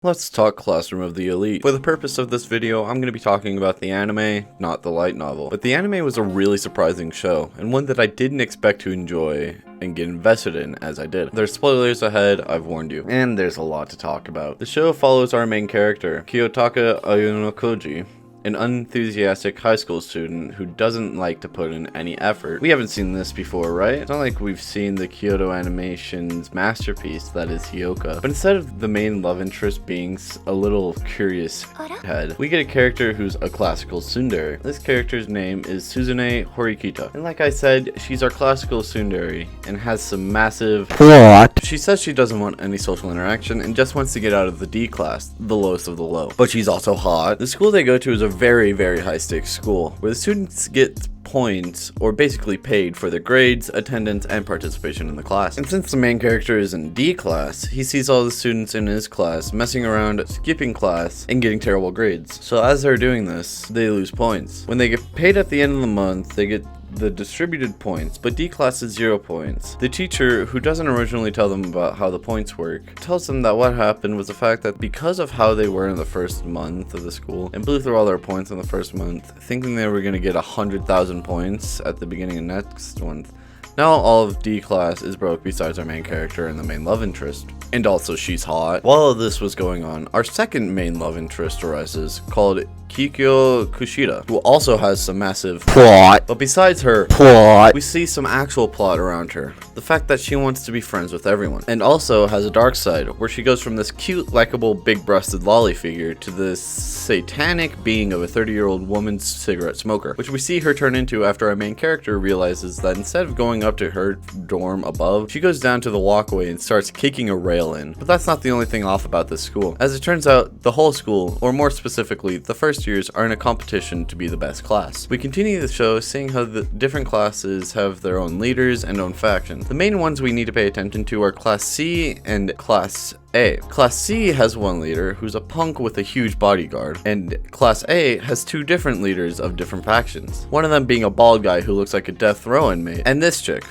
Let's talk Classroom of the Elite. For the purpose of this video, I'm going to be talking about the anime, not the light novel. But the anime was a really surprising show, and one that I didn't expect to enjoy and get invested in as I did. There's spoilers ahead, I've warned you, and there's a lot to talk about. The show follows our main character, Kiyotaka Ayunokoji, an unenthusiastic high school student who doesn't like to put in any effort. We haven't seen this before, right? It's not like we've seen the Kyoto Animation's masterpiece that is Hyoka. But instead of the main love interest being a little curious head, we get a character who's a classical tsundere. This character's name is Suzune Horikita. And like I said, she's our classical tsundere and has some massive plot. She says she doesn't want any social interaction and just wants to get out of the D class, the lowest of the low. But she's also hot. The school they go to is a very, very high stakes school where the students get points or basically paid for their grades, attendance, and participation in the class. And since the main character is in D class, he sees all the students in his class messing around, skipping class, and getting terrible grades. So as they're doing this, they lose points. When they get paid at the end of the month, they get the distributed points, but D class is 0 points. The teacher, who doesn't originally tell them about how the points work, tells them that what happened was the fact that because of how they were in the first month of the school, and blew through all their points in the first month, thinking they were going to get 100,000 points at the beginning of next month, now all of D class is broke besides our main character and the main love interest. And also she's hot. While all this was going on, our second main love interest arises, called Kikyo Kushida, who also has some massive plot. But besides her plot, we see some actual plot around her. The fact that she wants to be friends with everyone. And also has a dark side, where she goes from this cute, likable, big-breasted lolly figure to this satanic being of a 30-year-old woman's cigarette smoker, which we see her turn into after our main character realizes that instead of going up to her dorm above, she goes down to the walkway and starts kicking a rail in. But that's not the only thing off about this school. As it turns out, the whole school, or more specifically, the first years, are in a competition to be the best class. We continue the show seeing how the different classes have their own leaders and own factions. The main ones we need to pay attention to are Class C and Class A. Class C has one leader who's a punk with a huge bodyguard, and Class A has two different leaders of different factions. One of them being a bald guy who looks like a death row inmate, and this chick,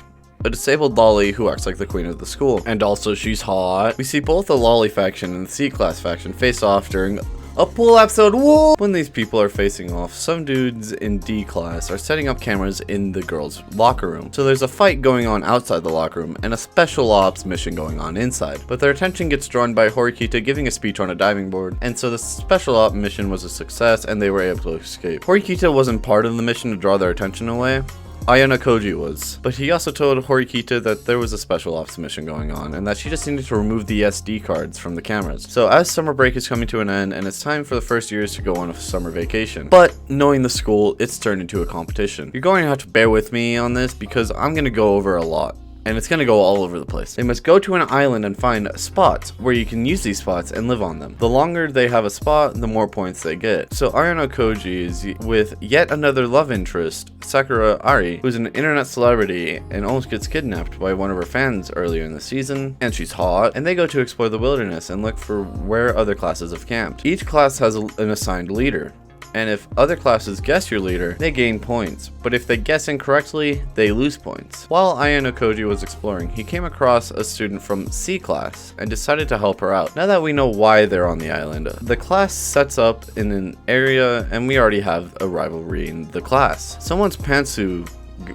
a disabled lolly who acts like the queen of the school. And also she's hot. We see both the lolly faction and the C-class faction face off during a pool episode. Whoa! When these people are facing off, some dudes in D class are setting up cameras in the girls' locker room. So there's a fight going on outside the locker room and a special ops mission going on inside. But their attention gets drawn by Horikita giving a speech on a diving board, and so the special op mission was a success and they were able to escape. Horikita wasn't part of the mission to draw their attention away. Ayana Koji was, but he also told Horikita that there was a special ops mission going on and that she just needed to remove the SD cards from the cameras. So as summer break is coming to an end and it's time for the first years to go on a summer vacation, but knowing the school, it's turned into a competition. You're going to have to bear with me on this because I'm going to go over a lot. And it's going to go all over the place. They must go to an island and find spots where you can use these spots and live on them. The longer they have a spot, the more points they get. So Ayano Koji is with yet another love interest, Sakura Ari, who's an internet celebrity and almost gets kidnapped by one of her fans earlier in the season. And she's hot. And they go to explore the wilderness and look for where other classes have camped. Each class has an assigned leader. And if other classes guess your leader, they gain points, but if they guess incorrectly, they lose points. While Ayano Koji was exploring, he came across a student from C class and decided to help her out. Now that we know why they're on the island, the class sets up in an area and we already have a rivalry in the class. Someone's pantsuit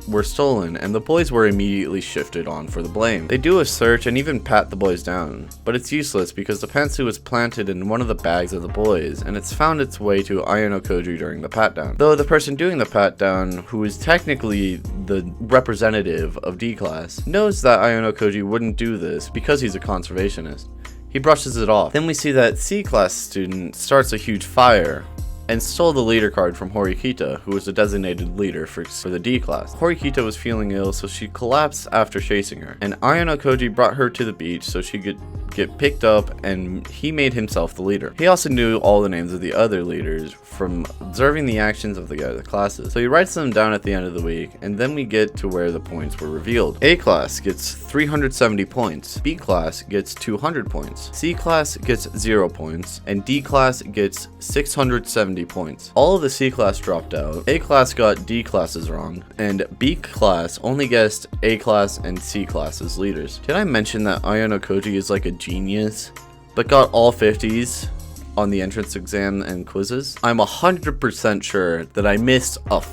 were stolen and the boys were immediately shifted on for the blame. They do a search and even pat the boys down, but it's useless because the pantsuit was planted in one of the bags of the boys and it's found its way to Ayano Koji during the pat down. Though the person doing the pat down, who is technically the representative of D class, knows that Ayano Koji wouldn't do this because he's a conservationist. He brushes it off. Then we see that C class student starts a huge fire and stole the leader card from Horikita, who was the designated leader for the D class. Horikita was feeling ill, so she collapsed after chasing her, and Ayano Koji brought her to the beach so she could get picked up, and he made himself the leader. He also knew all the names of the other leaders from observing the actions of the other classes, so he writes them down at the end of the week, and then we get to where the points were revealed. A class gets 370 points, B class gets 200 points, C class gets 0 points, and D class gets 670 points. All of the C class dropped out, A class got D classes wrong, and B class only guessed A class and C class as leaders. Did I mention that Ayano Koji is like a genius? but got all 50s on the entrance exam and quizzes, I'm 100% sure that I missed a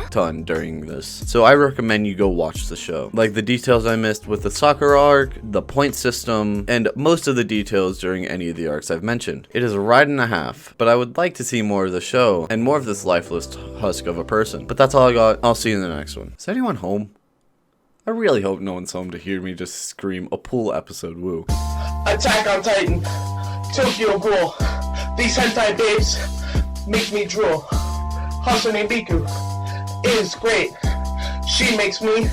ton during this. So I recommend you go watch the show. Like the details I missed with the soccer arc, the point system, and most of the details during any of the arcs I've mentioned. It is a ride and a half, but I would like to see more of the show and more of this lifeless husk of a person. But that's all I got. I'll see you in the next one. Is anyone home? I really hope no one's home to hear me just scream a pool episode woo. Attack on Titan, Tokyo Ghoul. These hentai babes make me drool. Hasane Biku is great. She makes me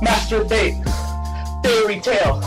masturbate. Fairy tale.